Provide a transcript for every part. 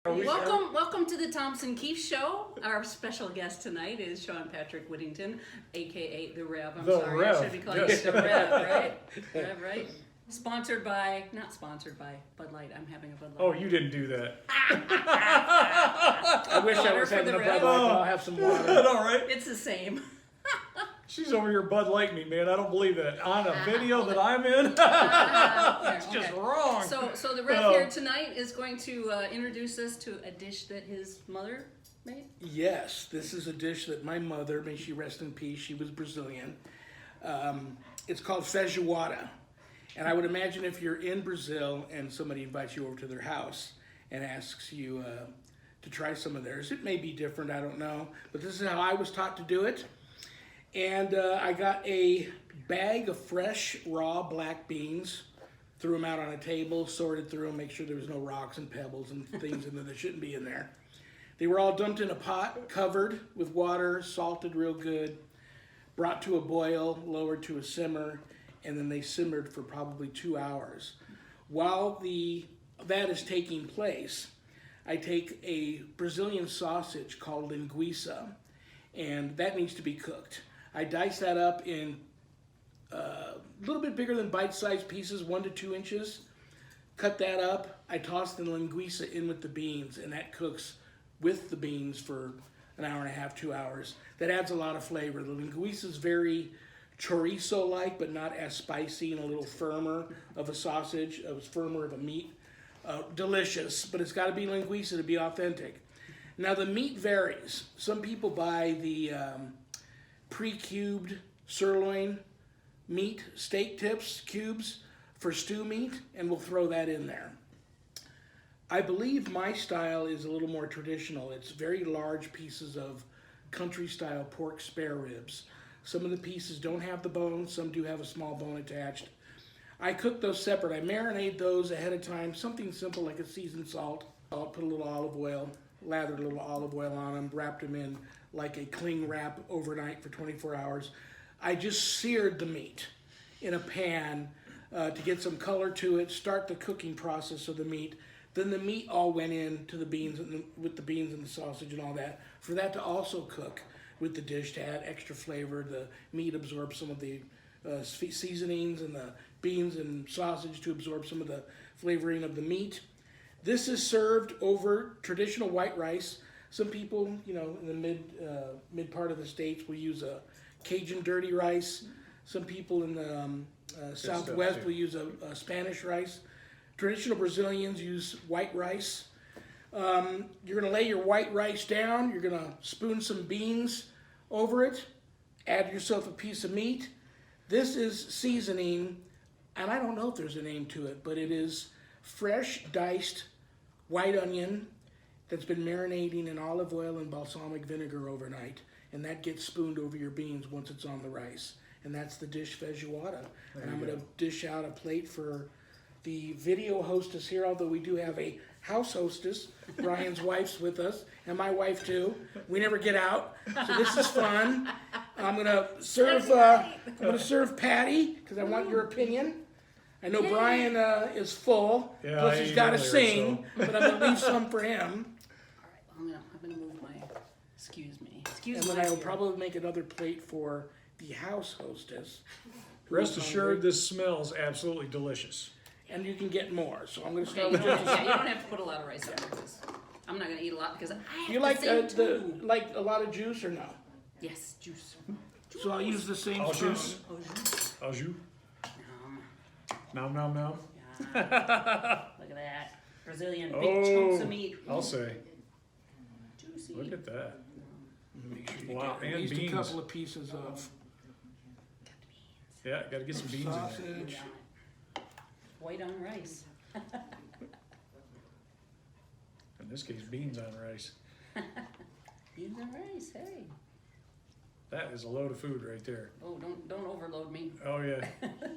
Welcome to the Thomson Keefe Show. Our special guest tonight is Shawn Patrick Whittington, aka the Rev. I should be calling you the Rev, right? Rev, right? Not sponsored by Bud Light. I'm having a Bud Light. Oh, you didn't do that. I wish I was having a Bud Light, but I'll have some water. All right. It's the same. She's over here Bud Light me, man. I don't believe that. On a video that I'm in? That's just wrong. So the Rev here tonight is going to introduce us to a dish that his mother made? Yes, this is a dish that my mother, may she rest in peace, she was Brazilian. It's called feijoada. And I would imagine if you're in Brazil and somebody invites you over to their house and asks you to try some of theirs, it may be different, I don't know. But this is how I was taught to do it. And I got a bag of fresh, raw black beans, threw them out on a table, sorted through them, make sure there was no rocks and pebbles and things in there that shouldn't be in there. They were all dumped in a pot, covered with water, salted real good, brought to a boil, lowered to a simmer, and then they simmered for probably 2 hours. While that is taking place, I take a Brazilian sausage called linguiça, and that needs to be cooked. I dice that up in a little bit bigger than bite-sized pieces, 1 to 2 inches. Cut that up. I toss the linguiça in with the beans, and that cooks with the beans for an hour and a half, 2 hours. That adds a lot of flavor. The linguiça is very chorizo-like, but not as spicy and a little firmer of a sausage, firmer of a meat. Delicious, but it's got to be linguiça to be authentic. Now the meat varies. Some people buy the pre-cubed sirloin meat, steak tips, cubes for stew meat, and we'll throw that in there. I believe my style is a little more traditional. It's very large pieces of country-style pork spare ribs. Some of the pieces don't have the bone, some do have a small bone attached. I cook those separate. I marinate those ahead of time, something simple like a seasoned salt. I'll put a little olive oil, lathered a little olive oil on them, wrapped them in like a cling wrap overnight for 24 hours. I just seared the meat in a pan to get some color to it, start the cooking process of the meat. Then the meat all went into the beans with the beans and the sausage and all that. For that to also cook with the dish to add extra flavor, the meat absorbs some of the seasonings and the beans and sausage to absorb some of the flavoring of the meat. This is served over traditional white rice. Some people, in the mid part of the States will use a Cajun dirty rice. Some people in the Southwest will use a Spanish rice. Traditional Brazilians use white rice. You're gonna lay your white rice down. You're gonna spoon some beans over it. Add yourself a piece of meat. This is seasoning, and I don't know if there's a name to it, but it is fresh diced white onion that's been marinating in olive oil and balsamic vinegar overnight, and that gets spooned over your beans once it's on the rice. And that's the dish feijoada. And I'm gonna dish out a plate for the video hostess here, although we do have a house hostess. Brian's wife's with us, and my wife too. We never get out, so this is fun. I'm gonna serve Patty, because I want your opinion. I know Brian is full, plus he's got to sing, but I'm gonna leave some for him. All right, I'm gonna move my, excuse me. And then I will probably make another plate for the house hostess. Rest assured, this smells absolutely delicious. And you can get more, so I'm gonna Okay, start you with don't, just. you don't have to put a lot of rice on this. I'm not gonna eat a lot because I have You like to sing too. like a lot of juice or no? Yes, juice. So I'll use the same Au spoon. jus. Au jus. Nom, Nom. nom, nom. Yeah. Look at that. Brazilian big chunks of meat. I'll say. Juicy. Look at that. Make sure you Wow, get at and least beans. a couple of pieces of Yeah, got to get some beans in there. sausage. White on rice. In this case, beans on rice. Beans on rice, hey. That is a load of food right there. Oh, don't overload me. Oh, yeah.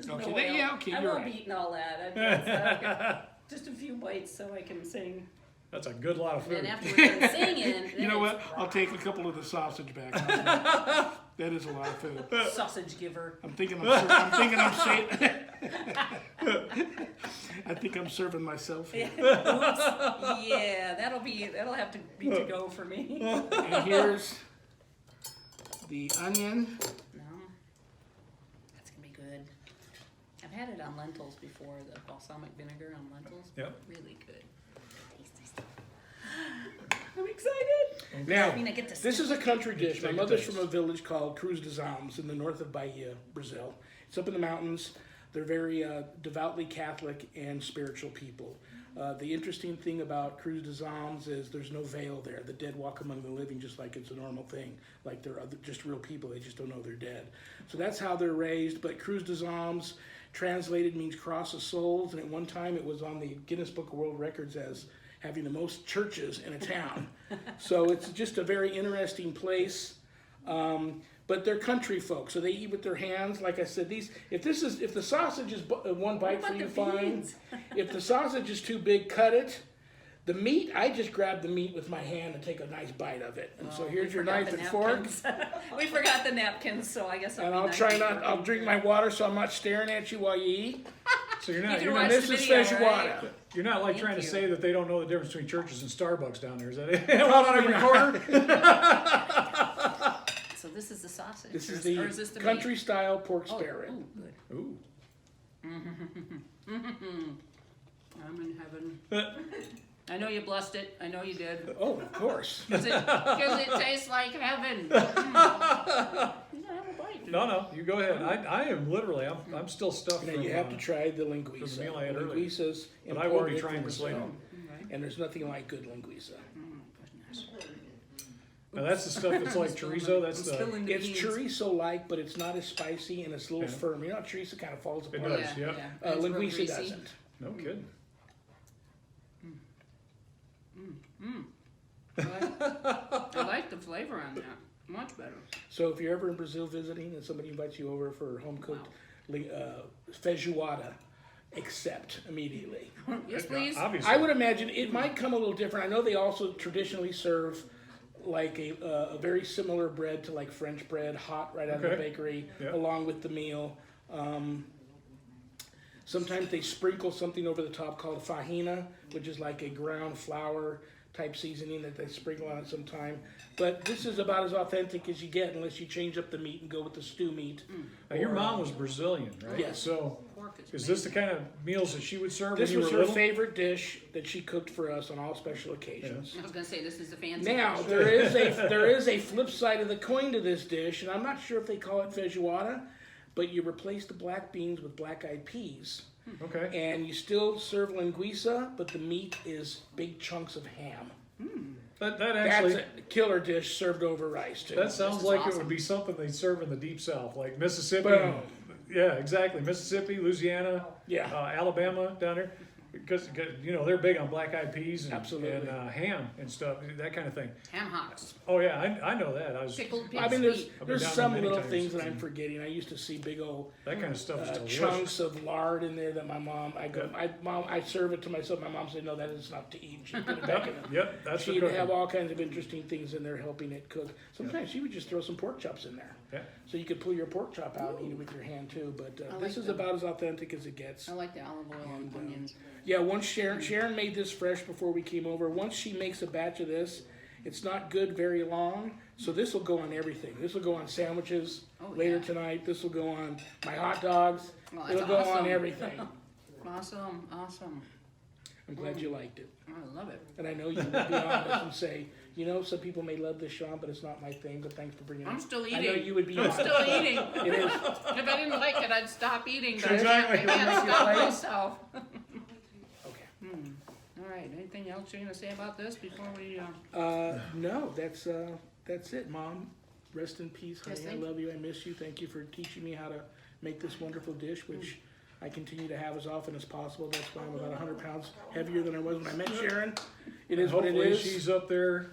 Okay, I you're won't right. be eating all that. Okay. Just a few bites so I can sing. That's a good lot of And then food. after we're done singing, You know then what? it's I'll take a couple of the sausage back. That is a lot of food. Sausage giver. I'm thinking I'm serving myself here. Oops. Yeah, that'll have to be to go for me. And here's the onion. No, that's gonna be good. I've had it on lentils before. The balsamic vinegar on lentils. Yep. Really good. Tasty stuff. I'm excited. Now, I mean, I get to this is a country dish. take My a mother's taste. from a village called Cruz dos Almas in the north of Bahia, Brazil. It's up in the mountains. They're very devoutly Catholic and spiritual people. The interesting thing about Cruz dos Almas is there's no veil there. The dead walk among the living just like it's a normal thing. Like they're just real people. They just don't know they're dead. So that's how they're raised. But Cruz dos Almas translated means cross of souls. And at one time it was on the Guinness Book of World Records as having the most churches in a town. So it's just a very interesting place. But they're country folk, so they eat with their hands. Like I said, if the sausage is one bite for you, fine. If the sausage is too big, cut it. The meat, I just grab the meat with my hand and take a nice bite of it. And so here's your knife and fork. We forgot the napkins, so I guess I'll drink my water so I'm not staring at you while you eat. So you're You not, can you're watch not, This the is video, Feijoada. right? you're not like Thank trying to you. say that they don't know the difference between churches and Starbucks down there, is that it? Out on every corner? So this is the sausage. This is or is this the the country meat? style pork Oh, spare rib. ooh, good. Ooh. I'm in heaven. I know you blessed it. I know you did. Oh, of course. Because it tastes like heaven. You gotta have a bite. No, you go ahead. I am literally, I'm still stuffed Now from, you have to try the linguiça. the meal I had earlier. Linguiça's But I will be imported trying from this later. Brazil, Okay. and there's nothing like good linguiça. Now that's the stuff that's like chorizo, that's I'm spilling the It's beans. chorizo-like, but it's not as spicy and it's a little Yeah. firm. You know how chorizo kind of falls It apart? does. yeah. It's real Linguiça greasy. doesn't. No kidding. I like the flavor on that. Much better. So if you're ever in Brazil visiting and somebody invites you over for home-cooked feijoada, accept immediately. Yes, please. Obviously. I would imagine it might come a little different. I know they also traditionally serve like a very similar bread to like French bread, hot right out of the Okay. bakery, Yeah. along with the meal. Sometimes they sprinkle something over the top called fajina, which is like a ground flour type seasoning that they sprinkle on it sometime. But this is about as authentic as you get unless you change up the meat and go with the stew meat. Now, your mom was Brazilian, right? Yes. So Pork is this the kind of meals that she would serve This when you was were her little? favorite dish that she cooked for us on all special occasions. I was gonna say this is the fancy. Now dish. there is a flip side of the coin to this dish, and I'm not sure if they call it feijoada, but you replace the black beans with black-eyed peas, Okay. and you still serve linguiça, but the meat is big chunks of ham. That That's actually, a killer dish served over rice too. that sounds is like it awesome. would be something they serve in the deep south, like Mississippi. Boom. Yeah, exactly. Mississippi, Louisiana, Yeah. Alabama down there. Because you know they're big on black-eyed peas and, Absolutely. and ham and stuff, that kind of thing. Ham hocks. Oh yeah, I know that. I was Pickled pig's I mean, there's feet. I've been down some there many little times. things that I'm forgetting. I used to see big old that kind of stuff is delicious. chunks of lard in there that I serve it to myself. My mom said, "No, that is not to eat." She put it back in. Yep, that's for She'd cooking. have all kinds of interesting things in there helping it cook. Sometimes she would just throw some pork chops in there. Yeah. So you could pull your pork chop out and eat it with your hand too. But I this like is them. about as authentic as it gets. I like the olive oil and onions. Yeah, once Sharon made this fresh before we came over. Once she makes a batch of this, it's not good very long. So this will go on everything. This will go on sandwiches Oh, later yeah. tonight. This will go on my hot dogs. Well, that's It'll go on awesome. everything. Awesome. I'm glad you liked it. I love it. And I know you will be honest and say, you know, some people may love this, Shawn, but it's not my thing. But thanks for bringing it I'm up. still I know eating. you would be I'm honest. still eating. It is. If I didn't like it, I'd stop eating. But Exactly. I can't stop myself. Okay. All right. Anything else you're gonna say about this before we? No, that's it, Mom. Rest in peace, honey. Yes, I thank love you. I miss you. Thank you for teaching me how to make this wonderful dish, which I continue to have as often as possible. That's why I'm about 100 pounds heavier than I was when I met Sharon. It is what it Hopefully is. she's up there,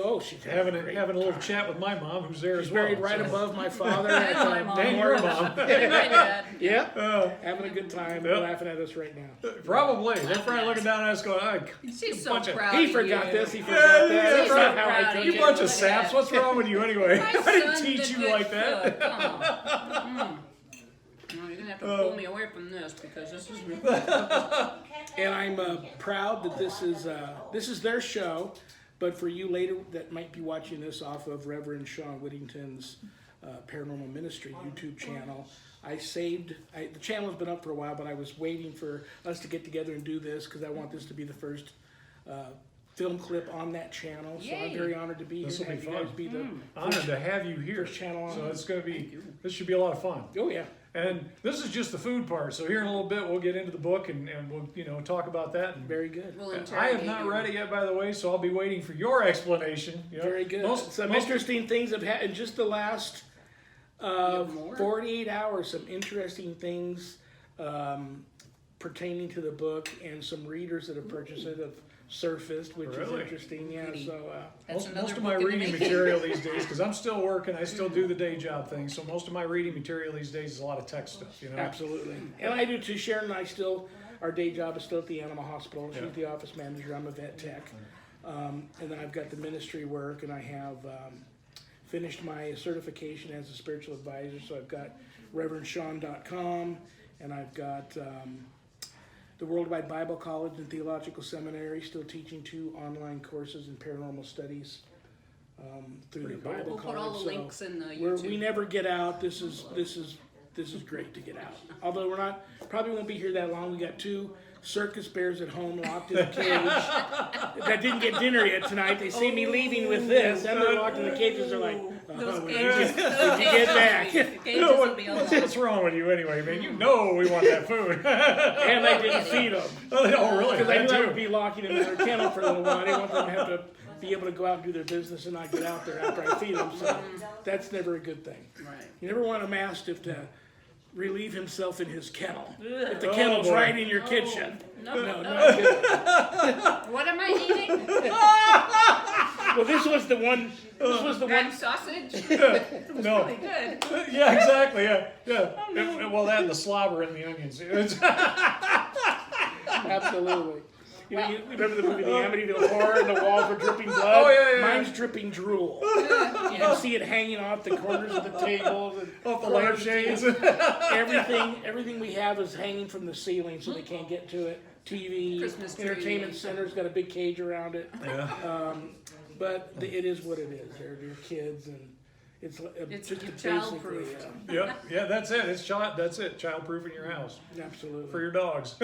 Oh, she's having a little chat with my mom, who's there She's as well. buried right so. above my father. And my mom. And your mom. And my dad. Yeah, having a good time, Yep. laughing at us right now. Probably. They're probably looking down at us going, She's so bunch of- proud He of forgot you. this, he forgot that. yeah, That's so not how proud I of took you it. bunch of saps. What's wrong with you anyway? My I didn't son's teach a you good like that. cook. Come on. No, you're gonna have to pull me away from this because this is. And I'm proud that this is their show, but for you later that might be watching this off of Reverend Shawn Whittington's Paranormal Ministry YouTube channel, the channel has been up for a while, but I was waiting for us to get together and do this because I want this to be the first film clip on that channel. So I'm Yay. very honored to be here. This will and be have you guys fun. be the Honored to have you here. first channel on. So it's going to be, this should be a lot of fun. Oh yeah. And this is just the food part. So here in a little bit, we'll get into the book and we'll, talk about that. And Very good. We'll I have interrogate not you. read it yet, by the way, so I'll be waiting for your explanation. Very good. Some interesting things have happened in just the last have more? 48 hours. Some interesting things pertaining to the book, and some readers that have purchased it have surfaced, which Really? is interesting. Yeah. Goody. So That's another Most of my book in the reading making. material these days, because I'm still working, I still do the day job thing, so most of my reading material these days is a lot of tech stuff, absolutely. And I do too. Sharon and I still, our day job is still at the animal hospital. She's Yeah. the office manager. I'm a vet tech. And then I've got the ministry work, and I have finished my certification as a spiritual advisor. So I've got ReverendShawn.com, and I've got the Worldwide Bible College and Theological Seminary, still teaching 2 online courses in paranormal studies through Pretty the cool. Bible We'll College. put all the So links in the we YouTube. never get out. This is great to get out. Although we're not, probably won't be here that long. We got 2 circus bears at home locked in a cage that didn't get dinner yet tonight. They see me leaving with this, and they're locked in the cages. They're like, Those when cages. you get back. The cages will be unlocked. What's wrong with you anyway, man? You know we want that food. And I didn't feed them. Oh, really? Because I knew That I too. would be locking them in their kennel for a little while. I didn't want them to have to be able to go out and do their business and not get out there after I feed them. So that's never a good thing. Right. You never want a mastiff to relieve himself in his kennel. If the Oh, kennel's boy. right in your kitchen. No, No, no. not good. What am I eating? Well, this was the one. This was the Red one. sausage? No. Really good. Yeah, exactly. Yeah. Well, that and the slobber and the onions. Absolutely. You remember the movie The Amityville Horror and the walls were dripping blood? Oh, yeah. Mine's dripping drool. You can see it hanging off the corners of the tables and Off the lampshades. Everything we have is hanging from the ceiling, so they can't get to it. TV, Christmas tree. entertainment center's got a big cage around it. Yeah. But it is what it is. They're kids, and it's just child-proof. basically, Yeah, that's it. That's it. Child-proof in your house absolutely. for your dogs.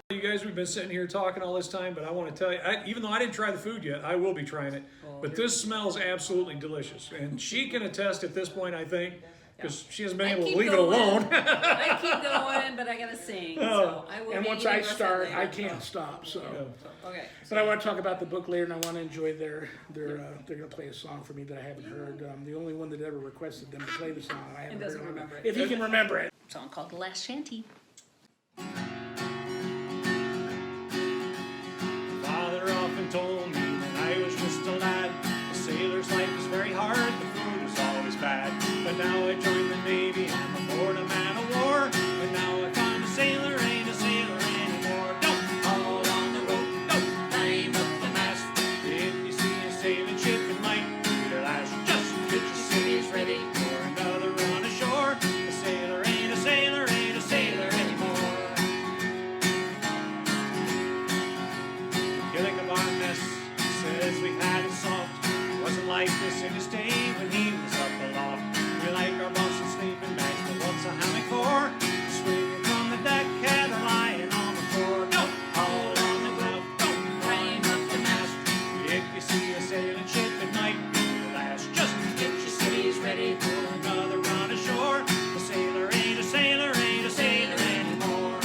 You guys, we've been sitting here talking all this time, but I want to tell you, even though I didn't try the food yet, I will be trying it. But this smells absolutely delicious, and she can attest at this point, I think, because she hasn't been I able to keep leave it going. alone. I keep going, but I gotta sing. So I will And be once eating I the rest of start, the I day. can't stop. So. Okay. But I want to talk about the book later, and I want to enjoy they're gonna play a song for me that I haven't heard. The only one that ever requested them to play the song, I haven't doesn't heard remember it. If you can remember it. A song called Last Shanty. Father often told me when I was just a lad, a sailor's life was very hard, the food was always bad. But now I joined the Navy, I'm aboard a man of war, and now I find a sailor ain't a sailor anymore. Don't haul on the rope, don't climb up the mast. If you see a sailing ship, it might be your last. Just get your civvies ready for another run ashore. A sailor ain't a sailor, ain't a sailor anymore. Killing of our mess says we had it soft. It wasn't like this in his day when he was up aloft. We like our bunks and sleeping bags, but what's a hammock for? Swinging from the deck, head or lying on the floor. Don't haul on the rope, don't climb up the mast. If you see a sailing ship, it might be your last. Just get your civvies ready for another run ashore. A sailor ain't a sailor, ain't a sailor anymore.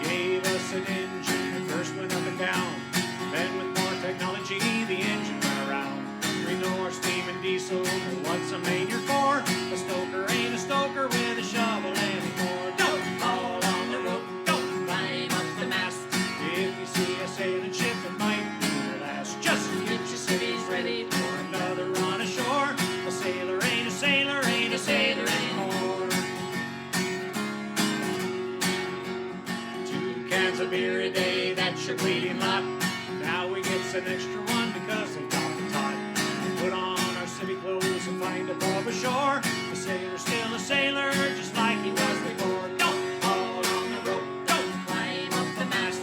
Gave us an engine that first went up and down. Then with more technology, cans of beer a day, that's your bleeding lot. Now we get an extra one because they got the tot. We put on our city clothes and find above a shore. A sailor's still a sailor, just like he was before. Don't haul on the rope, don't climb up the mast.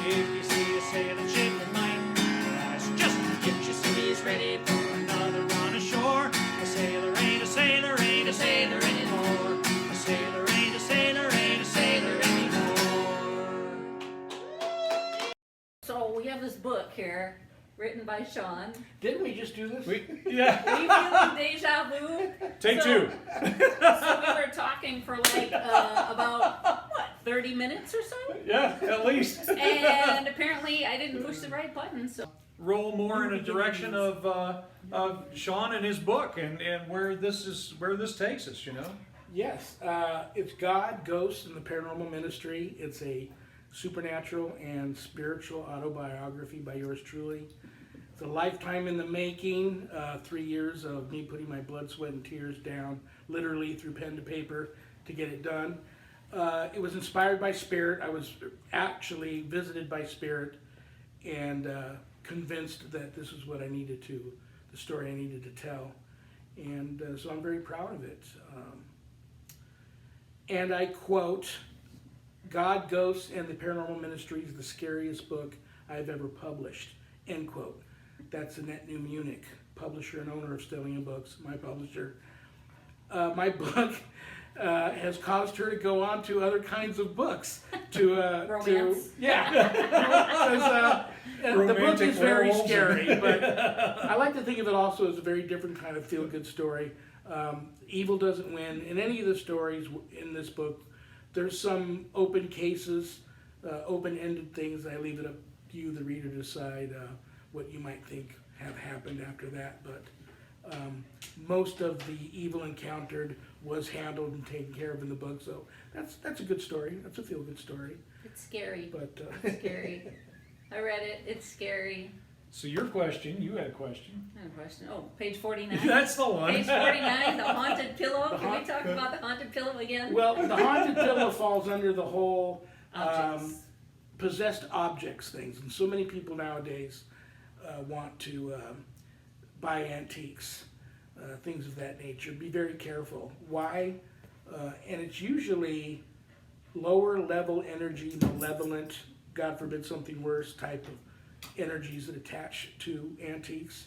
If you see a sailing ship in mind, that's just get your civvies ready for another run ashore. A sailor ain't a sailor, ain't a sailor anymore. A sailor ain't a sailor, ain't a sailor anymore. So we have this book here, written by Shawn. Didn't we just do this? Yeah. Are you feeling deja vu? Take So- two. So we were talking for like about, 30 minutes or so? Yeah, at least. And apparently I didn't push the right button, so. Roll more in a direction of Shawn and his book and where this takes us, you know. Yes, it's God, Ghosts, and the Paranormal Ministry. It's a supernatural and spiritual autobiography by yours truly. It's a lifetime in the making, 3 years of me putting my blood, sweat, and tears down, literally through pen to paper, to get it done. It was inspired by Spirit. I was actually visited by Spirit and convinced that this was what I needed to, the story I needed to tell. And so I'm very proud of it. And I quote, God, Ghosts, and the Paranormal Ministry is the scariest book I've ever published, end quote. That's Annette New Munich, publisher and owner of Stellium Books, my publisher. My book has caused her to go on to other kinds of books. Romance. Yeah. The book Romantic is very werewolves. scary, but I like to think of it also as a very different kind of feel-good story. Evil doesn't win. In any of the stories in this book, there's some open cases, open-ended things. I leave it up to you, the reader, to decide what you might think have happened after that. But most of the evil encountered was handled and taken care of in the book. So that's a good story. That's a feel-good story. It's scary. But It's scary. I read it. It's scary. So your question, you had a question. I have a question. Oh, page 49. That's the one. Page 49, the haunted pillow. The Can we talk about the haunted pillow again? well, the haunted pillow falls under the whole Objects. possessed objects things, and so many people nowadays want to buy antiques, things of that nature. Be very careful. Why? And it's usually lower level energy, malevolent, God forbid something worse, type of energies that attach to antiques.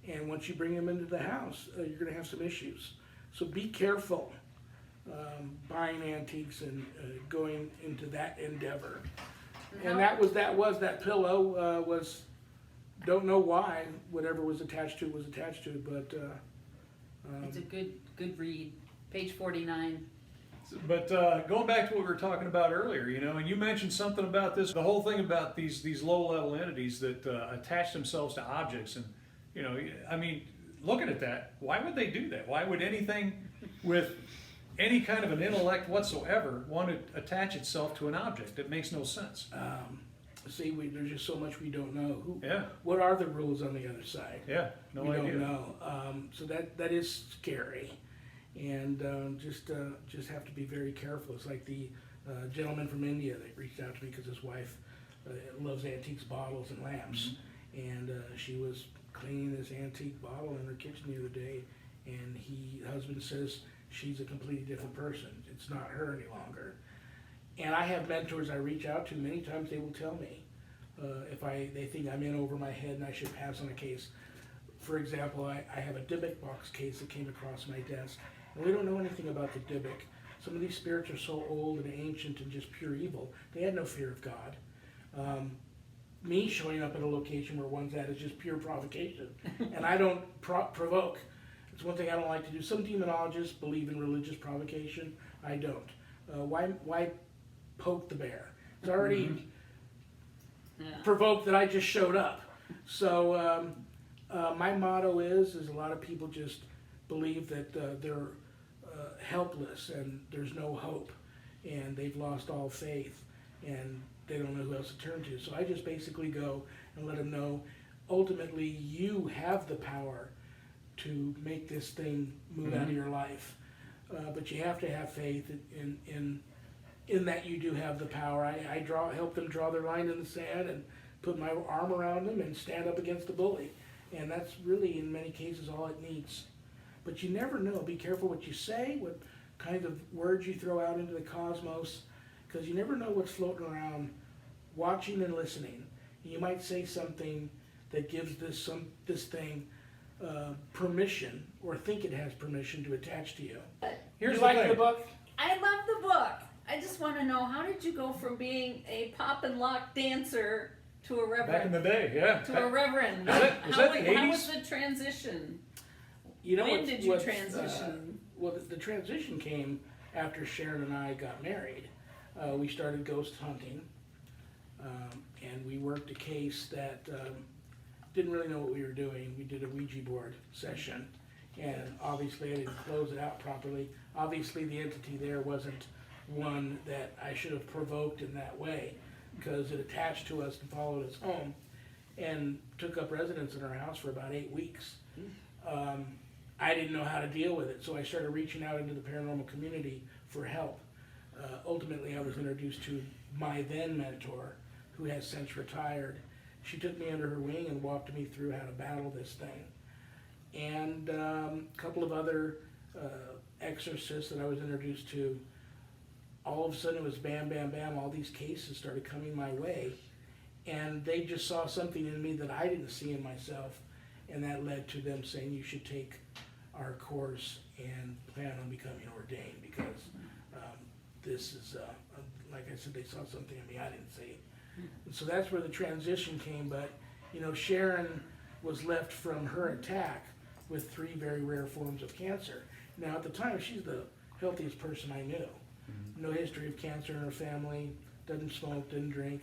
And once you bring them into the house, you're going to have some issues. So be careful buying antiques and going into that endeavor. And that pillow was, don't know why, whatever was attached to it was attached to it, but It's a good read. Page 49. But going back to what we were talking about earlier, you know, and you mentioned something about this, the whole thing about these low-level entities that attach themselves to objects, and you know, I mean, looking at that, why would they do that? Why would anything with any kind of an intellect whatsoever want to attach itself to an object? It makes no sense. see, there's just so much we don't know. Yeah. What are the rules on the other side? Yeah, no we idea. don't know. So that is scary, and just have to be very careful. It's like the gentleman from India that reached out to me because his wife loves antiques, bottles, and lamps, and she was cleaning this antique bottle in her kitchen the other day, and the husband says she's a completely different person. It's not her any longer. And I have mentors I reach out to. Many times they will tell me if they think I'm in over my head and I should pass on a case. For example, I have a Dybbuk box case that came across my desk, and we don't know anything about the Dybbuk. Some of these spirits are so old and ancient and just pure evil. They had no fear of God. Me showing up at a location where one's at is just pure provocation, and I don't provoke. It's one thing I don't like to do. Some demonologists believe in religious provocation. I don't. Why poke the bear? It's already provoked that I just showed up. So my motto is a lot of people just believe that they're helpless and there's no hope, and they've lost all faith, and they don't know who else to turn to. So I just basically go and let them know, ultimately you have the power to make this thing move out of your life. But you have to have faith in in that you do have the power. I help them draw their line in the sand and put my arm around them and stand up against the bully. And that's really, in many cases, all it needs. But you never know. Be careful what you say, what kind of words you throw out into the cosmos, because you never know what's floating around, watching and listening. You might say something that gives this thing permission, or think it has permission to attach to you. Here's you the like thing. the book? I love the book. I just want to know, how did you go from being a pop and lock dancer to a reverend? Back in the day, yeah. To a reverend. Was that the How 80s? was the transition? You know, When did you transition? Well, the transition came after Sharon and I got married. We started ghost hunting, and we worked a case that didn't really know what we were doing. We did a Ouija board session, and obviously I didn't close it out properly. Obviously the entity there wasn't one that I should have provoked in that way, because it attached to us and followed us home and took up residence in our house for about 8 weeks. I didn't know how to deal with it, so I started reaching out into the paranormal community for help. Ultimately, I was introduced to my then mentor, who has since retired. She took me under her wing and walked me through how to battle this thing. And a couple of other exorcists that I was introduced to. All of a sudden it was bam, bam, bam, all these cases started coming my way. And they just saw something in me that I didn't see in myself. And that led to them saying, you should take our course and plan on becoming ordained, because this is, like I said, they saw something in me I didn't see. And so that's where the transition came. But, you know, Sharon was left from her attack with 3 very rare forms of cancer. Now, at the time, she's the healthiest person I knew. No history of cancer in her family, doesn't smoke, didn't drink.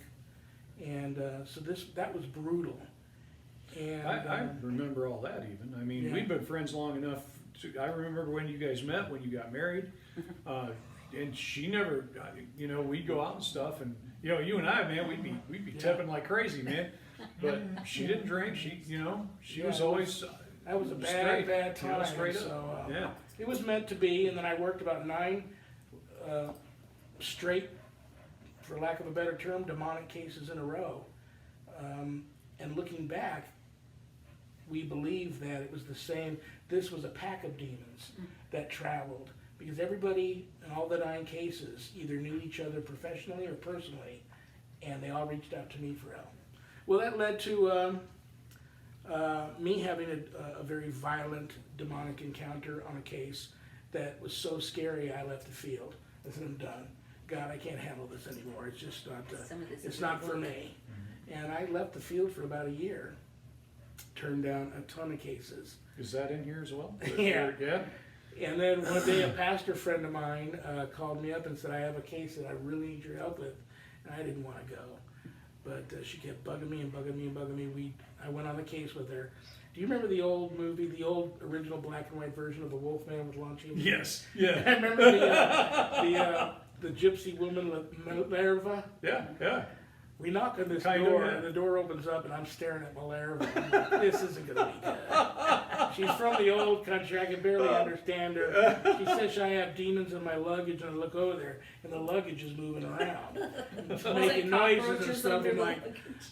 And so that was brutal. And I remember all that even. I mean, Yeah. we've been friends long enough. I remember when you guys met, when you got married. And she never, you know, we'd go out and stuff, and you know, you and I, man, we'd be tipping like crazy, man. But she didn't drink. She, you know, she was always. That was a straight, bad you know, time. straight up. So, Yeah. it was meant to be, and then I worked about 9 straight, for lack of a better term, demonic cases in a row. And looking back, we believe that it was the same. This was a pack of demons that traveled, because everybody in all the 9 cases either knew each other professionally or personally, and they all reached out to me for help. Well, that led to me having a very violent demonic encounter on a case that was so scary I left the field. I said, I'm done. God, I can't handle this anymore. It's just not, it's not for me. And I left the field for about a year. Turned down a ton of cases. Is that in here as well? Yeah. Yeah. And then one day a pastor friend of mine called me up and said, I have a case that I really need your help with. And I didn't want to go. But she kept bugging me and bugging me and bugging me. I went on the case with her. Do you remember the old movie, the old original black and white version of The Wolfman with Lon Chaney? Yes. Yeah. I remember the gypsy woman, Malerva. Yeah. Yeah. We knock on this Kind of, door, yeah. and the door opens up, and I'm staring at Malerva. I'm like, this isn't going to be good. She's from the old country. I can barely understand her. She says I have demons in my luggage, and I look over there, and the luggage is moving around. It's making noises and stuff. I'm like,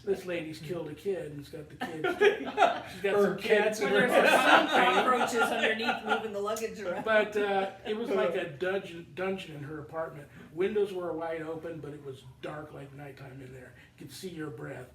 this lady's killed a kid, and it's got the kids. She's got some cats in her Cockroaches underneath moving the luggage around. But it was like a dungeon in her apartment. Windows were wide open, but it was dark like nighttime in there. You could see your breath.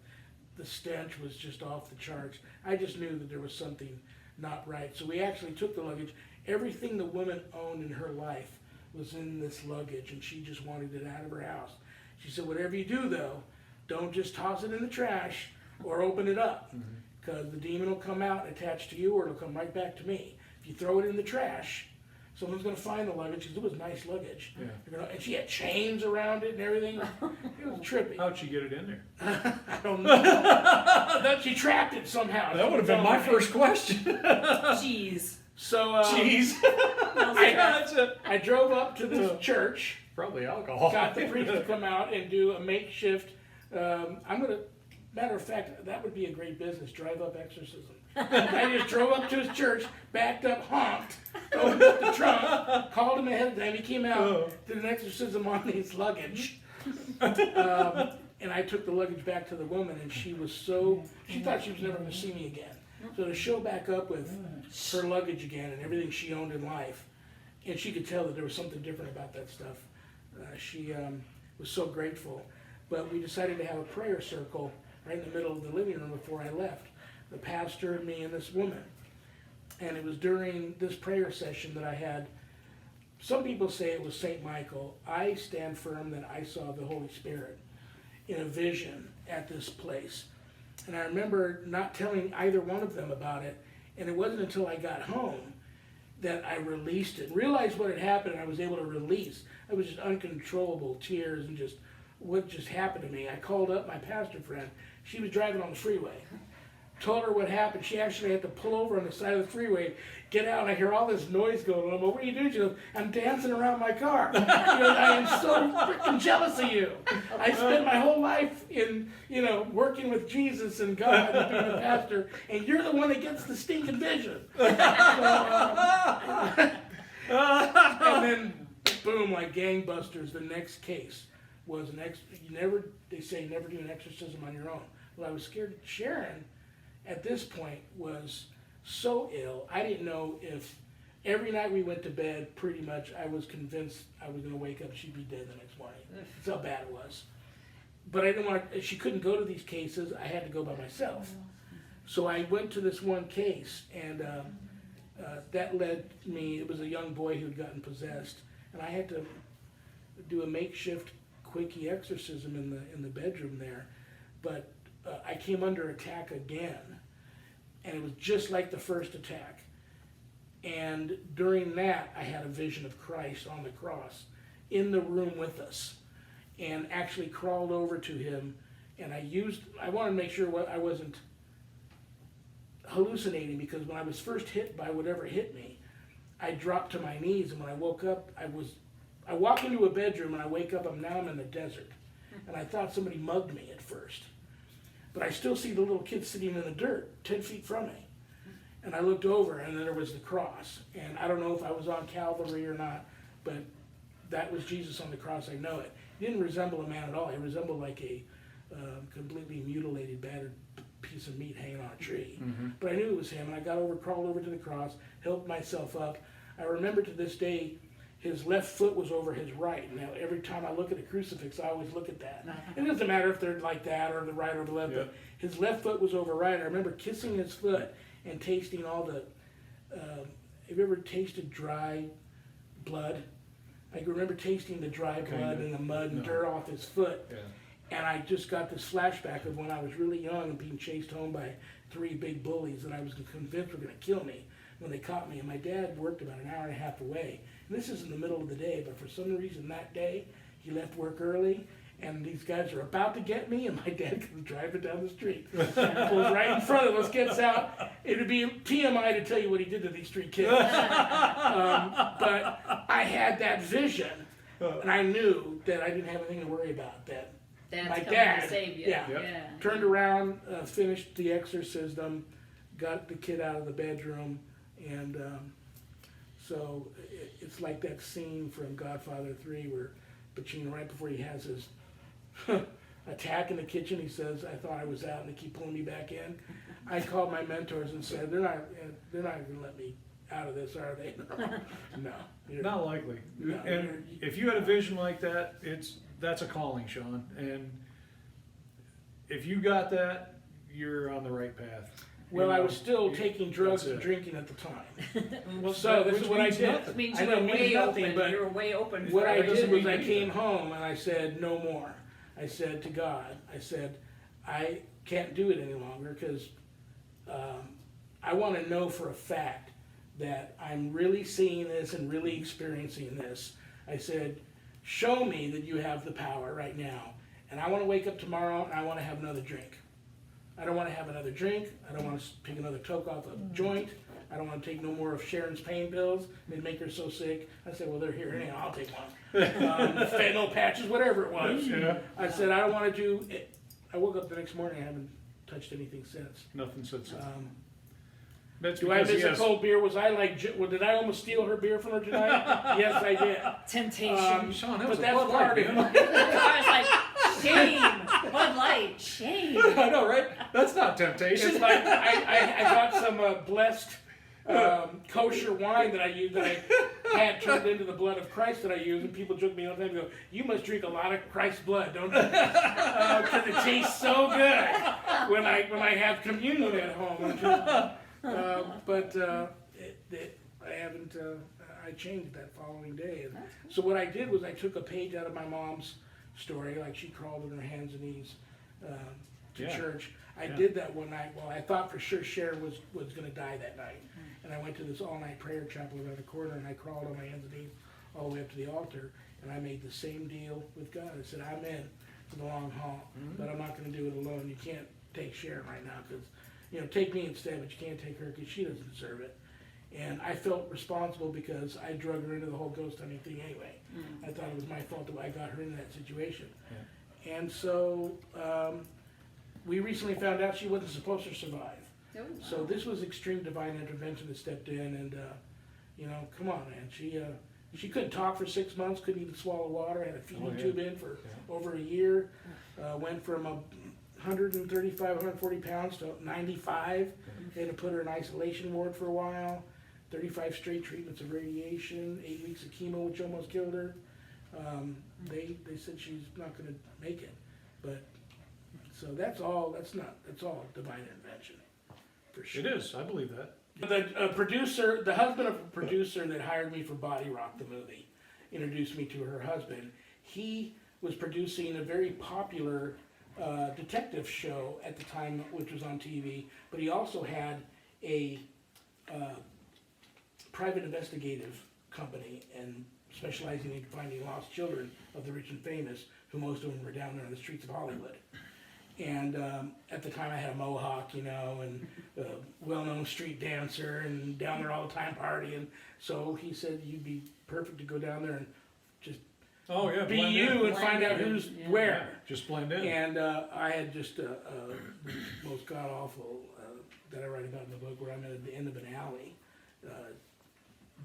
The stench was just off the charts. I just knew that there was something not right. So we actually took the luggage. Everything the woman owned in her life was in this luggage, and she just wanted it out of her house. She said, whatever you do, though, don't just toss it in the trash or open it up, because the demon will come out and attach to you, or it'll come right back to me. If you throw it in the trash, someone's going to find the luggage, because it was nice luggage. Yeah. And she had chains around it and everything. It was trippy. How'd she get it in there? I don't know. She trapped it somehow. That would have been my first question. Jeez. So Jeez. I drove up to this church, Probably alcohol. got the priest to come out and do a makeshift. Matter of fact, that would be a great business, drive-up exorcism. I just drove up to his church, backed up, honked, opened up the trunk, called him ahead of time. He came out, did an exorcism on his luggage. And I took the luggage back to the woman, and she thought she was never going to see me again. So to show back up with her luggage again and everything she owned in life, and she could tell that there was something different about that stuff. She was so grateful. But we decided to have a prayer circle right in the middle of the living room before I left. The pastor, me, and this woman. And it was during this prayer session that I had, some people say it was St. Michael. I stand firm that I saw the Holy Spirit in a vision at this place. And I remember not telling either one of them about it, and it wasn't until I got home that I released it. Realized what had happened, and I was able to release. It was just uncontrollable tears and just what just happened to me. I called up my pastor friend. She was driving on the freeway. Told her what happened. She actually had to pull over on the side of the freeway, get out, and I hear all this noise going on. I'm like, what are you doing? She goes, I'm dancing around my car. She goes, I am so freaking jealous of you. I spent my whole life in, working with Jesus and God and being a pastor, and you're the one that gets the stinking vision. And then, boom, like gangbusters, the next case was they say never do an exorcism on your own. Well, I was scared. Sharon, at this point, was so ill. I didn't know if every night we went to bed, pretty much, I was convinced I was going to wake up, she'd be dead the next morning. That's how bad it was. But I didn't want, she couldn't go to these cases. I had to go by myself. So I went to this one case, and that led me, it was a young boy who'd gotten possessed, and I had to do a makeshift quickie exorcism in the bedroom there. But I came under attack again, and it was just like the first attack. And during that, I had a vision of Christ on the cross in the room with us, and actually crawled over to him, and I wanted to make sure I wasn't hallucinating, because when I was first hit by whatever hit me, I dropped to my knees, and when I woke up, I walk into a bedroom and I wake up, I'm in the desert. And I thought somebody mugged me at first. But I still see the little kid sitting in the dirt, 10 feet from me. And I looked over, and there was the cross. And I don't know if I was on Calvary or not, but that was Jesus on the cross, I know it. He didn't resemble a man at all. He resembled like a completely mutilated, battered piece of meat hanging on a tree. Mm-hmm. But I knew it was him, and I crawled over to the cross, helped myself up. I remember to this day, his left foot was over his right. Now, every time I look at a crucifix, I always look at that. It doesn't matter if they're like that or the right or the left. Yeah. But his left foot was over right. I remember kissing his foot and tasting all the... have you ever tasted dry blood? I remember tasting the dry blood and the mud and dirt off his foot. Yeah. And I just got this flashback of when I was really young and being chased home by 3 big bullies that I was convinced were going to kill me when they caught me. And my dad worked about an hour and a half away. And this is in the middle of the day, but for some reason that day, he left work early, and these guys are about to get me, and my dad comes driving down the street. Pulls right in front of us, gets out. It would be TMI to tell you what he did to these 3 kids. But I had that vision, and I knew that I didn't have anything to worry about. That my dad, to save you. Turned around, finished the exorcism, got the kid out of the bedroom, and so it's like that scene from Godfather 3 where Pacino, right before he has his attack in the kitchen, he says, I thought I was out, and they keep pulling me back in. I called my mentors and said, they're not going to let me out of this, are they? No. Not likely. No, and if you had a vision like that, that's a calling, Shawn. And if you got that, you're on the right path. Well, I was still taking drugs and drinking at the time. Well, so this is what I did. It means you were way open. You were way open. What I did was I came home and I said, no more. I said to God, I can't do it any longer, because I want to know for a fact that I'm really seeing this and really experiencing this. I said, show me that you have the power right now. And I want to wake up tomorrow and I want to have another drink. I don't want to have another drink. I don't want to take another toke off a joint. I don't want to take no more of Sharon's pain pills. They'd make her so sick. I said, well, they're here anyhow. I'll take one. Fentanyl patches, whatever it was. Yeah. I said, I don't want to do it. I woke up the next morning. I haven't touched anything since. Nothing since. That's Do I because miss he a has- cold beer? Did I almost steal her beer from her tonight? Yes, I did. Temptation. Sean, that But was a that's Bud part Light, of man. I was like, shame. Bud Light, shame. I know, right? That's not temptation. It's like I got some blessed kosher wine that I use that I had turned into the blood of Christ that I use, and people joke me all the time. Go, you must drink a lot of Christ's blood, don't you? Because it tastes so good when I have communion at home. I haven't. I changed that following day, and so what I did was I took a page out of my mom's story, like she crawled on her hands and knees to Yeah. church. I did that one night. Well, I thought for sure Sharon was going to die that night, and I went to this all-night prayer chapel around the corner, and I crawled on my hands and knees all the way up to the altar, and I made the same deal with God. I said, I'm in for the long haul, but I'm not going to do it alone. You can't take Sharon right now because, take me instead, but you can't take her because she doesn't deserve it. And I felt responsible because I drug her into the whole ghost hunting thing anyway. I thought it was my fault that I got her into that situation. Yeah. And so we recently found out she wasn't supposed to survive. Oh, wow. So this was extreme divine intervention that stepped in, and come on, man. She couldn't talk for 6 months, couldn't even swallow water, had a feeding tube in for over a year, went from 135, 140 pounds to 95. They had to put her in isolation ward for a while. 35 straight treatments of radiation, 8 weeks of chemo, which almost killed her. They said she's not going to make it, but so that's all divine intervention, for sure. It is. I believe that. The husband of a producer that hired me for Body Rock, the movie, introduced me to her husband. He was producing a very popular detective show at the time, which was on TV, but he also had a private investigative company and specializing in finding lost children of the rich and famous, who most of them were down there on the streets of Hollywood. And at the time I had a mohawk, and a well-known street dancer, and down there all the time partying. So he said, you'd be perfect to go down there and just be blend you in. and find out who's where. Yeah, just blend in. And I had just the most god-awful that I write about in the book, where I'm at the end of an alley,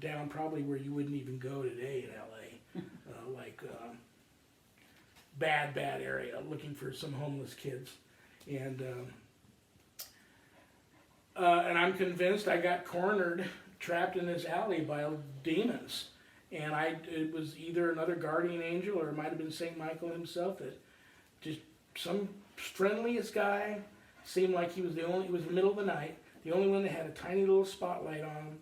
down probably where you wouldn't even go today in L.A., bad area, looking for some homeless kids. And I'm convinced I got cornered, trapped in this alley by demons. And it was either another guardian angel, or it might have been St. Michael himself, that just some friendliest guy, seemed like it was the middle of the night, the only one that had a tiny little spotlight on him,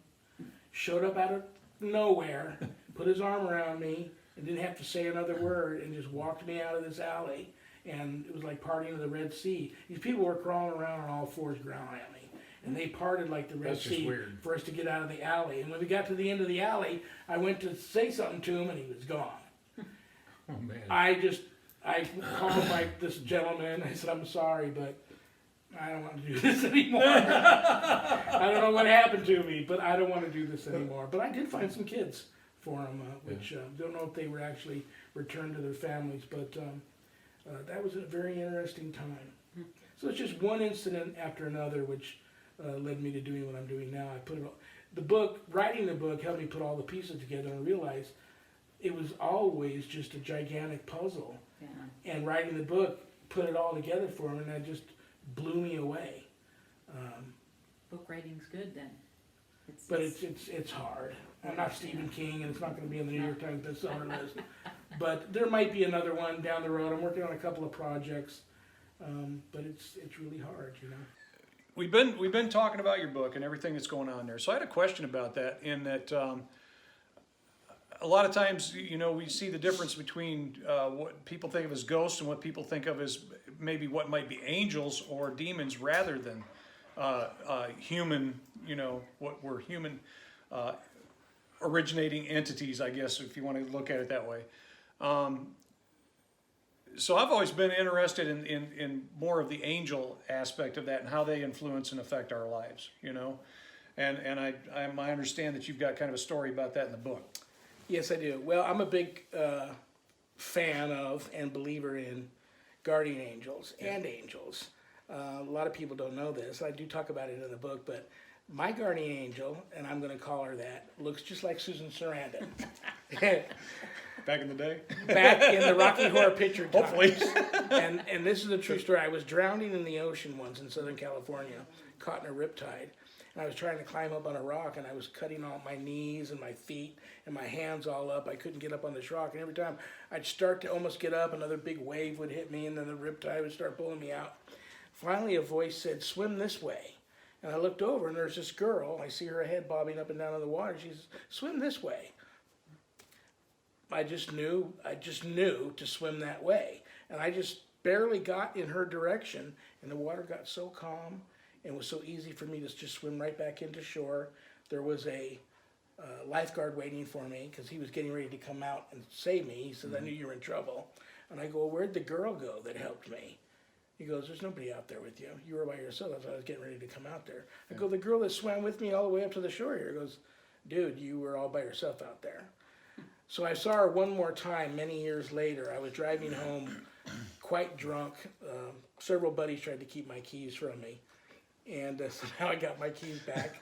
showed up out of nowhere, put his arm around me, and didn't have to say another word, and just walked me out of this alley. And it was like partying in the Red Sea. These people were crawling around on all fours growling at me. And they parted like the Red Sea for us to get out of the alley. And when we got to the end of the alley, I went to say something to him, and he was gone. Oh, man. I called this gentleman. I said, I'm sorry, but I don't want to do this anymore. I don't know what happened to me, but I don't want to do this anymore. But I did find some kids for them, which don't know if they were actually returned to their families, but that was a very interesting time. So it's just one incident after another, which led me to doing what I'm doing now. Writing the book helped me put all the pieces together and realize it was always just a gigantic puzzle. Yeah. And writing the book put it all together for me, and that just blew me away. Book writing's good then. It's hard. I'm not Stephen King, and it's not going to be on the New York Times bestseller list. But there might be another one down the road. I'm working on a couple of projects, but it's really hard, We've been talking about your book and everything that's going on there. So I had a question about that. In that, a lot of times, we see the difference between what people think of as ghosts and what people think of as maybe what might be angels or demons, rather than human. What were human originating entities, I guess, if you want to look at it that way. So I've always been interested in more of the angel aspect of that and how they influence and affect our lives, And I understand that you've got kind of a story about that in the book. Yes, I do. Well, I'm a big fan of and believer in guardian angels and angels. A lot of people don't know this. I do talk about it in the book, but My guardian angel, and I'm going to call her that, looks just like Susan Sarandon. Back in the day? Back in the Rocky Horror Picture times. Hopefully. And this is a true story. I was drowning in the ocean once in Southern California, caught in a riptide. And I was trying to climb up on a rock, and I was cutting all my knees and my feet and my hands all up. I couldn't get up on this rock. And every time I'd start to almost get up, another big wave would hit me, and then the riptide would start pulling me out. Finally, a voice said, "Swim this way." And I looked over, and there's this girl. I see her head bobbing up and down in the water. She says, "Swim this way." I just knew to swim that way. And I just barely got in her direction, and the water got so calm, and it was so easy for me to just swim right back into shore. There was a lifeguard waiting for me because he was getting ready to come out and save me. He said, "I knew you were in trouble." And I go, "Well, where'd the girl go that helped me?" He goes, "There's nobody out there with you. You were by yourself." That's why I was getting ready to come out there. I go, "The girl that swam with me all the way up to the shore here." He goes, "Dude, you were all by yourself out there." So I saw her one more time many years later. I was driving home quite drunk. Several buddies tried to keep my keys from me. And so now I got my keys back.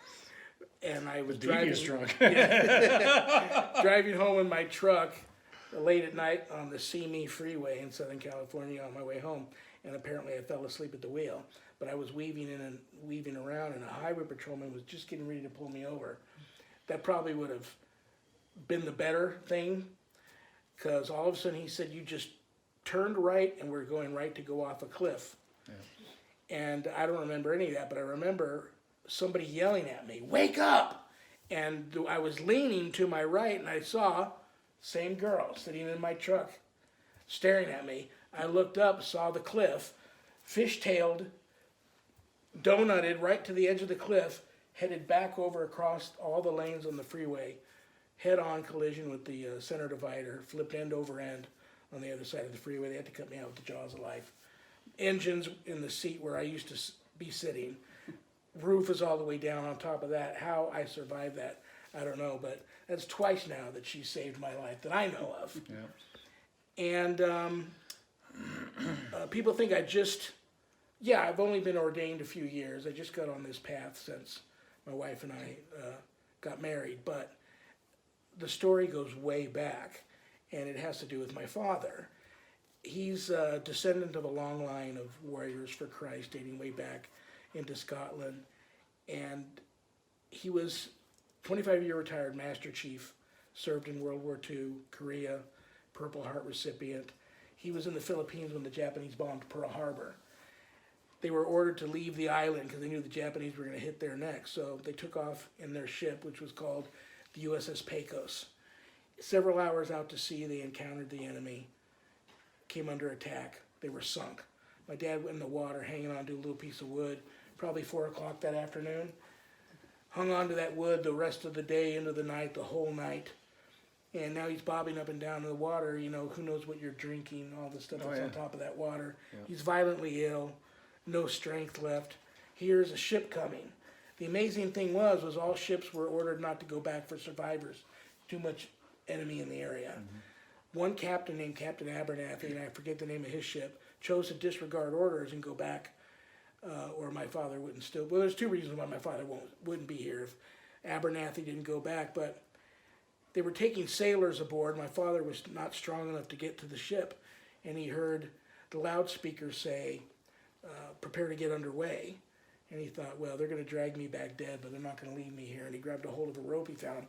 And I was driving drunk. driving home in my truck late at night on the See-Me freeway in Southern California on my way home. And apparently I fell asleep at the wheel. But I was weaving in and weaving around, and a highway patrolman was just getting ready to pull me over. That probably would have been the better thing, because all of a sudden he said, "You just turned right and we're going right to go off a cliff." Yeah. And I don't remember any of that, but I remember somebody yelling at me, "Wake up!" And I was leaning to my right, and I saw same girl sitting in my truck staring at me. I looked up, saw the cliff, fishtailed, donutted right to the edge of the cliff, headed back over across all the lanes on the freeway, head-on collision with the center divider, flipped end over end on the other side of the freeway. They had to cut me out with the jaws of life. Engines in the seat where I used to be sitting. Roof is all the way down on top of that. How I survived that, I don't know, but that's twice now that she saved my life that I know of. Yeah. And people think I've only been ordained a few years. I just got on this path since my wife and I got married, but the story goes way back, and it has to do with my father. He's a descendant of a long line of warriors for Christ dating way back into Scotland, and he was 25-year retired Master Chief, served in World War II, Korea, Purple Heart recipient. He was in the Philippines when the Japanese bombed Pearl Harbor. They were ordered to leave the island because they knew the Japanese were going to hit there next, so they took off in their ship, which was called the USS Pecos. Several hours out to sea, they encountered the enemy, came under attack. They were sunk. My dad went in the water, hanging on to a little piece of wood, probably 4 o'clock that afternoon. Hung on to that wood the rest of the day, into the night, the whole night. And now he's bobbing up and down in the water. You know, who knows what you're drinking, all the stuff that's on top of that water. Yeah. He's violently ill, no strength left. Here's a ship coming. The amazing thing was all ships were ordered not to go back for survivors. Too much enemy in the area. Mm-hmm. One captain named Captain Abernathy, and I forget the name of his ship, chose to disregard orders and go back, or my father wouldn't still. Well, there's two reasons why my father wouldn't be here if Abernathy didn't go back, but they were taking sailors aboard. My father was not strong enough to get to the ship, and he heard the loudspeaker say, "Prepare to get underway." And he thought, well, they're going to drag me back dead, but they're not going to leave me here. And he grabbed a hold of a rope he found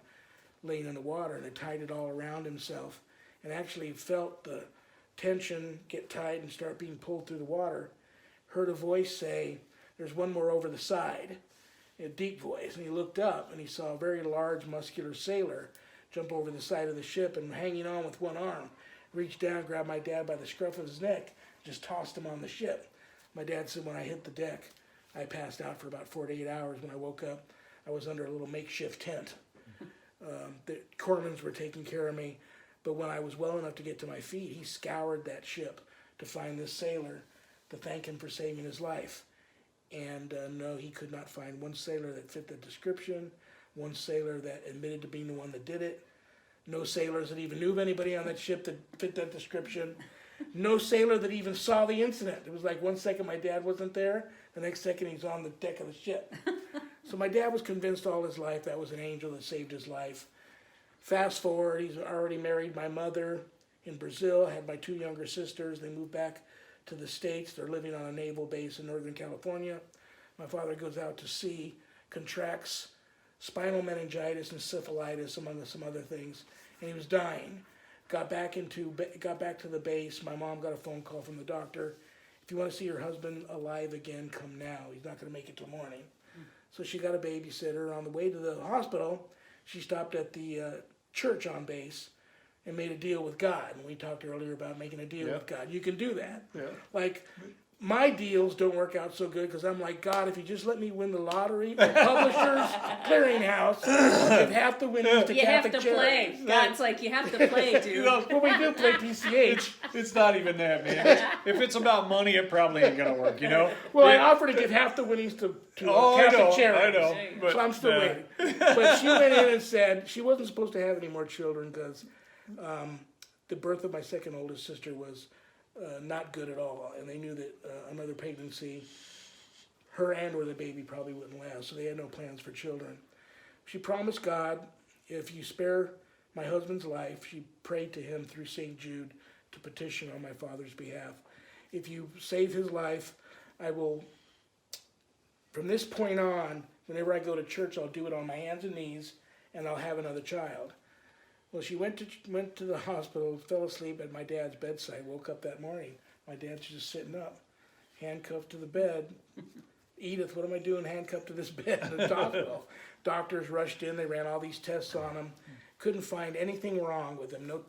laying in the water, and had tied it all around himself, and actually felt the tension get tight and start being pulled through the water. Heard a voice say, "There's one more over the side," a deep voice. And he looked up, and he saw a very large, muscular sailor jump over the side of the ship, and hanging on with one arm, reached down, grabbed my dad by the scruff of his neck, just tossed him on the ship. My dad said when I hit the deck, I passed out for about 4 to 8 hours. When I woke up, I was under a little makeshift tent. The corpsmen were taking care of me, but when I was well enough to get to my feet, he scoured that ship to find this sailor to thank him for saving his life. And no, he could not find one sailor that fit the description, one sailor that admitted to being the one that did it, no sailors that even knew of anybody on that ship that fit that description, no sailor that even saw the incident. It was like 1 second my dad wasn't there, the next second he's on the deck of the ship. So my dad was convinced all his life that was an angel that saved his life. Fast forward, he's already married my mother in Brazil, had my 2 younger sisters. They moved back to the States. They're living on a naval base in Northern California. My father goes out to sea, contracts spinal meningitis and syphilitis, among some other things, and he was dying. Got back to the base. My mom got a phone call from the doctor. If you want to see your husband alive again, come now. He's not going to make it till morning. So she got a babysitter. On the way to the hospital, she stopped at the church on base and made a deal with God. And we talked earlier about making a deal with God. You can do that. Yeah. Like, my deals don't work out so good because I'm like, God, if you just let me win the lottery or Publishers Clearinghouse, I'll give half the winnings to Catholic charities. You have to play. God's like, you have to play, dude. Well, we do play PCH. It's not even that, man. If it's about money, it probably ain't going to work, you know? Well, I offered to give half the winnings to Catholic charities. I know. But, so I'm still waiting. But she went in and said she wasn't supposed to have any more children because the birth of my second oldest sister was not good at all, and they knew that another pregnancy, her and or the baby probably wouldn't last, so they had no plans for children. She promised God, if you spare my husband's life, she prayed to him through St. Jude to petition on my father's behalf. If you save his life, I will, from this point on, whenever I go to church, I'll do it on my hands and knees, and I'll have another child. Well, she went to the hospital, fell asleep at my dad's bedside, woke up that morning. My dad's just sitting up, handcuffed to the bed. Edith, what am I doing handcuffed to this bed in the hospital? Doctors rushed in, they ran all these tests on him, couldn't find anything wrong with him, no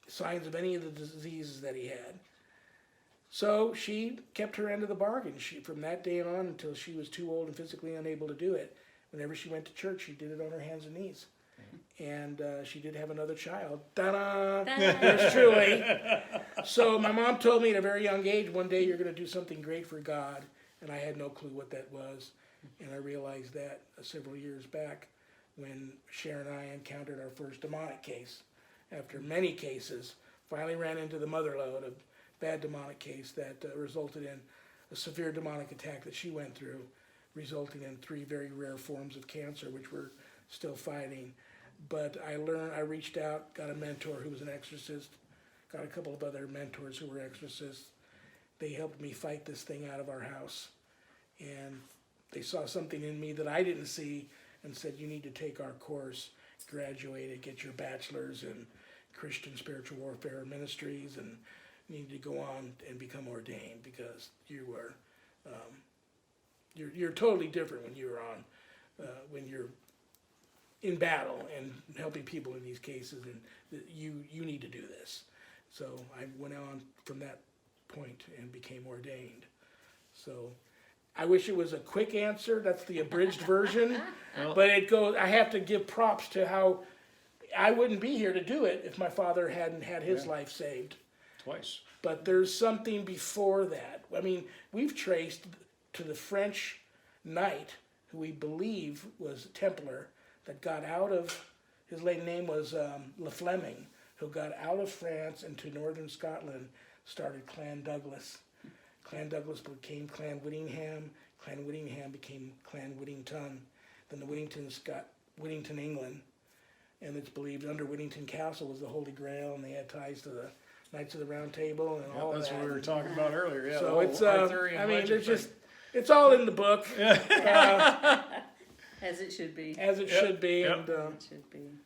signs of any of the diseases that he had. So she kept her end of the bargain. From that day on until she was too old and physically unable to do it, whenever she went to church, she did it on her hands and knees. And she did have another child. Ta-da! Yours truly. So my mom told me at a very young age, one day you're going to do something great for God. And I had no clue what that was. And I realized that several years back when Sharon and I encountered our first demonic case. After many cases, finally ran into the motherlode, a bad demonic case that resulted in a severe demonic attack that she went through, resulting in 3 very rare forms of cancer, which we're still fighting. But I reached out, got a mentor who was an exorcist, got a couple of other mentors who were exorcists. They helped me fight this thing out of our house. And they saw something in me that I didn't see and said, you need to take our course, graduate it, get your bachelor's in Christian Spiritual Warfare Ministries, and you need to go on and become ordained because you were, you're totally different when you're on, when you're in battle and helping people in these cases, and you need to do this. So I went on from that point and became ordained. So I wish it was a quick answer. That's the abridged version. But it goes. I have to give props to how I wouldn't be here to do it if my father hadn't had his life saved. Twice. But there's something before that. I mean, we've traced to the French knight who we believe was a Templar that got out of, his name was Le Fleming, who got out of France into northern Scotland, started Clan Douglas. Clan Douglas became Clan Whittingham. Clan Whittingham became Clan Whittington. Then the Whittingtons got Whittington, England. And it's believed under Whittington Castle was the Holy Grail, and they had ties to the Knights of the Round Table and all of that. That's what we were talking about earlier. Yeah, so it's, I mean, there's just, it's all in the book. As it should be. As it should be. Yep. And, It should be.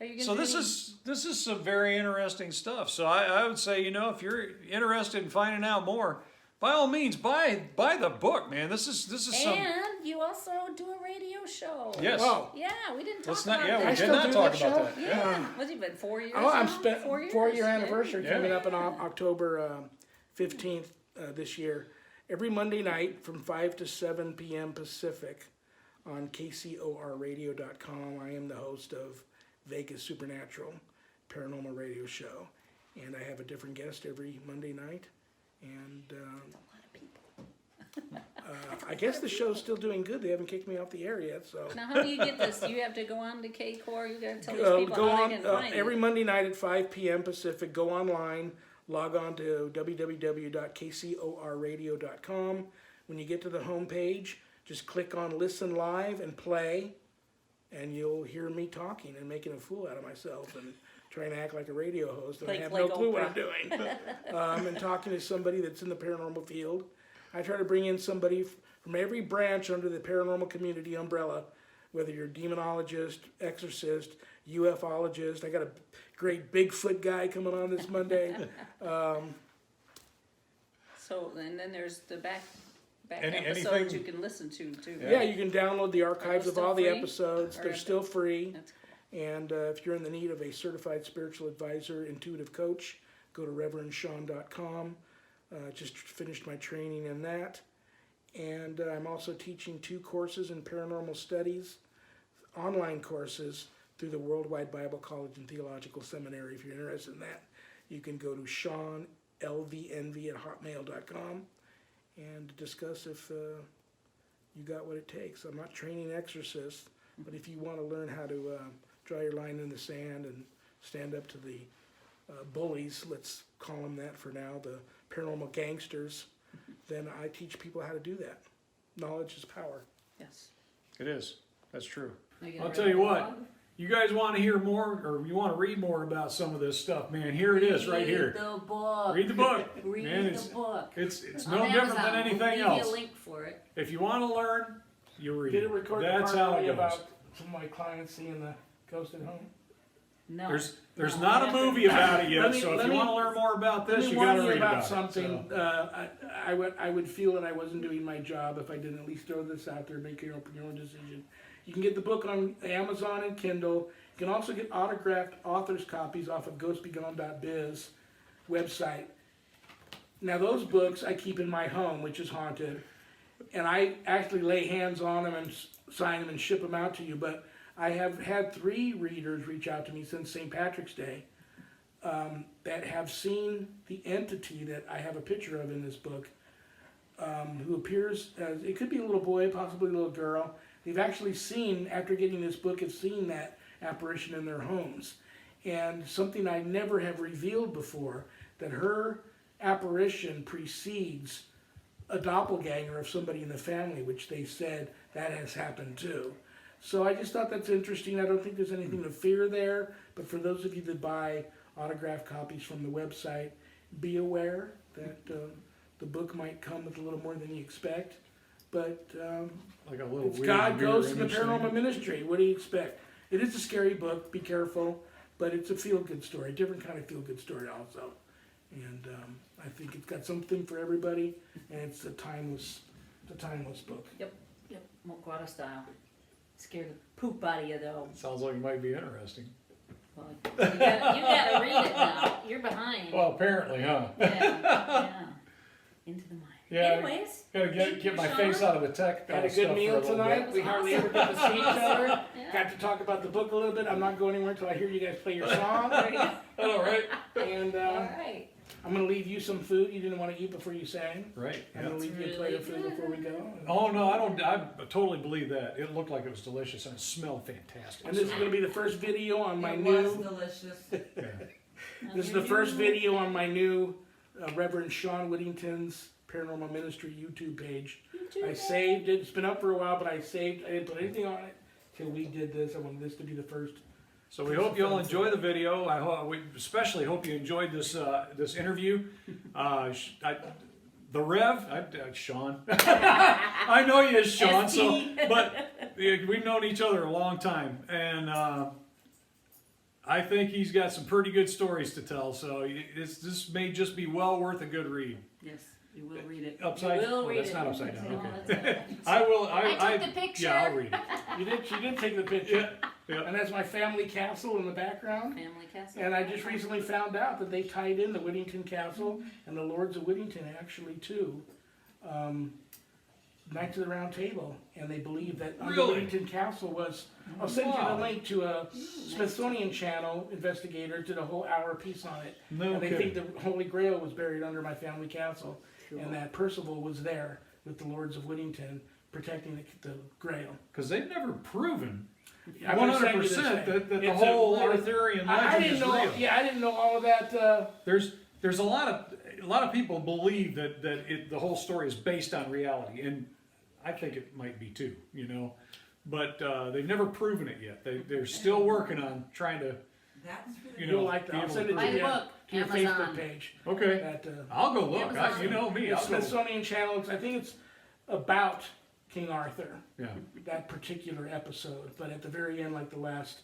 Are you so this is some very interesting stuff. So I would say, if you're interested in finding out more, by all means, buy the book, man. This is some. And you also do a radio show. Yes. oh, Yeah, we didn't talk Let's about not. that. Yeah, we I did still not do talk that about show? that. Yeah. What's it been, 4 years oh, I'm now? spent 4 years? 4-year anniversary Yeah. coming up on October 15th this year. Every Monday night from 5 to 7 p.m. Pacific on KCORradio.com. I am the host of Vegas Supernatural Paranormal Radio Show. And I have a different guest every Monday night. And I guess the show's still doing good. They haven't kicked me off the air yet. So Now, how do you get this? You have to go on to KCOR. You got to tell these people go how on they can find every it. Monday night at 5 p.m. Pacific. Go online, log on to www.kcorradio.com. When you get to the home page, just click on listen live and play, and you'll hear me talking and making a fool out of myself and trying to act like a radio host, and I have no clue what I'm doing. And talking to somebody that's in the paranormal field. I try to bring in somebody from every branch under the paranormal community umbrella, whether you're a demonologist, exorcist, ufologist. I got a great Bigfoot guy coming on this Monday. So, and then there's the back Anything- episodes you can listen to too. Yeah, you can download the archives those of all the still free? episodes. Or They're is still it- free. That's And if you're in the need of a certified spiritual advisor, intuitive coach, go to reverendshawn.com. Just finished my training in that. And I'm also teaching 2 courses in paranormal studies, online courses through the Worldwide Bible College and Theological Seminary. If you're interested in that, you can go to ShawnLVNV@hotmail.com and discuss if you got what it takes. I'm not training exorcists, but if you want to learn how to draw your line in the sand and stand up to the bullies, let's call them that for now, the paranormal gangsters, then I teach people how to do that. Knowledge is power. Yes. It is. That's true. I'll tell you what. You guys want to hear more, or you want to read more about some of this stuff, man? Here it is, right here. Read the book. Read the book. Read Man, the book. It's On no different Amazon. than anything We'll give else. you a link for it. If you want to learn, you read. Did it record That's the how part it goes. about some of my clients seeing the ghost at home? No. There's No. not a movie about it yet, Let me- so if let you me- want to learn more about Let this, me you got warn to you read about about something. it. So. I would feel that I wasn't doing my job if I didn't at least throw this out there, make your own decision. You can get the book on Amazon and Kindle. You can also get autographed author's copies off of ghostbegone.biz website. Now those books I keep in my home, which is haunted, and I actually lay hands on them and sign them and ship them out to you. But I have had 3 readers reach out to me since St. Patrick's Day that have seen the entity that I have a picture of in this book, who appears as, it could be a little boy, possibly a little girl. They've actually seen, after getting this book, have seen that apparition in their homes. And something I never have revealed before, that her apparition precedes a doppelganger of somebody in the family, which they said that has happened too. So I just thought that's interesting. I don't think there's anything to fear there, but for those of you that buy autographed copies from the website, be aware that the book might come with a little more than you expect. But Like a little it's weird God, mirror Ghosts, and the image thing. Paranormal Ministry. What do you expect? It is a scary book. Be careful. But it's a feel-good story. Different kind of feel-good story also. And I think it's got something for everybody. And it's a timeless book. Yep. Moquata style. Scared the poop out of you though. Sounds like it might be interesting. Well, you gotta read it now. You're behind. Well, apparently, huh? Yeah. Into the mind. Yeah. Anyways. Gotta Thank get you, my Shawn. face out of the tech. Had a stuff good meal for a little tonight. bit. We hardly ever get to see each other. Yeah. Got to talk about the book a little bit. I'm not going anywhere until I hear you guys play your song. There you go. All right. And All right. I'm going to leave you some food you didn't want to eat before you sang. Right. I'm Yeah. going to leave you a plate of food before we go. Oh no, I don't. I totally believe that. It looked like it was delicious and it smelled fantastic. And this is going to be the first video on my It new. was delicious. Yeah. This is the first video on my new Reverend Shawn Whittington's Paranormal Ministry YouTube page. I saved it. It's been up for a while, but I didn't put anything on it till we did this. I wanted this to be the first. So we hope you all enjoy the video. We especially hope you enjoyed this this interview. The Rev, Shawn. I know you as Shawn, so but we've known each other a long time, and I think he's got some pretty good stories to tell. So this may just be well worth a good read. Yes, you will read it. Upside? You will Oh, read that's it. not upside down. No, Okay. that's not. I will. I took the picture. Yeah, I'll read it. She did take the picture. Yeah. And that's my family castle in the background. Family castle. And I just recently found out that they tied in the Whittington Castle and the Lords of Whittington actually too. Knights of the Round Table, and they believe that under Really? Whittington Castle was. I'll send you Wow. the link to a Smithsonian Channel investigator did a whole hour piece on it, No and they kidding. think the Holy Grail was buried under my family castle, and that Percival was there with the Lords of Whittington protecting the Grail. Because they've never proven I'm gonna send you this 100% thing. that the It's a whole really- Arthurian I legend didn't is know. real. Yeah, I didn't know all of that. There's a lot of people believe that the whole story is based on reality, and I think it might be too, you know, but they've never proven it yet. They're still working on trying to, you know, You'll like that. be I'll able send to it Buy to the you book, to your Amazon. Facebook page. Okay, At, I'll go look. Amazon. You know me. the I'll go. Smithsonian Channel. I think it's about King Arthur, Yeah. that particular episode. But at the very end, like the last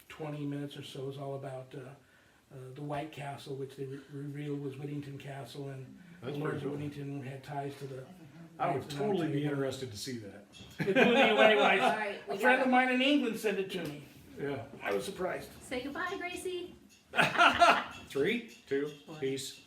20 minutes or so, is all about the White Castle, which they revealed was Whittington Castle, and That's the Lords pretty of cool. Whittington had ties to the. I would Knights of the totally Round be Table. interested to see that. It blew me away when All right, a we friend gotta of mine in England sent it to me. Yeah. I was surprised. say goodbye, Gracie. 3, 2, peace.